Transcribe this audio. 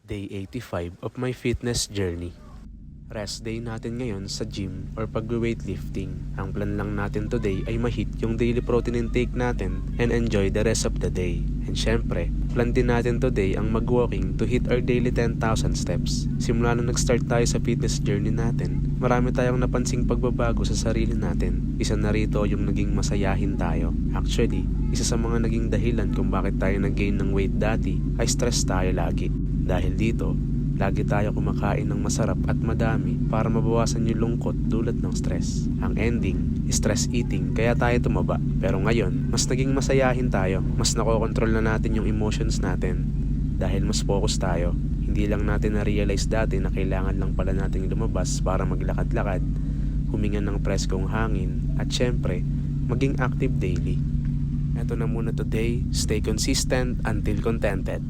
Day 85 of my fitness journey. Rest day natin ngayon sa gym or pag-weightlifting. Ang plan lang natin today ay ma-hit yung daily protein intake natin and enjoy the rest of the day. And syempre, plan din natin today ang mag-walking to hit our daily 10,000 steps. Simula nung nag-start tayo sa fitness journey natin, marami tayong napansing pagbabago sa sarili natin. Isa na rito yung naging masayahin tayo. Actually, isa sa mga naging dahilan kung bakit tayo nag-gain ng weight dati ay stress tayo lagi. Dahil dito, lagi tayo kumakain ng masarap at madami para mabawasan yung lungkot dulot ng stress. Ang ending, stress eating, kaya tayo tumaba. Pero ngayon, mas naging masayahin tayo. Mas nakokontrol na natin yung emotions natin. Dahil mas focus tayo. Hindi lang natin na-realize dati na kailangan lang pala nating lumabas para maglakad-lakad, huminga ng preskong hangin, at syempre, maging active daily. Eto na muna today, stay consistent until contented.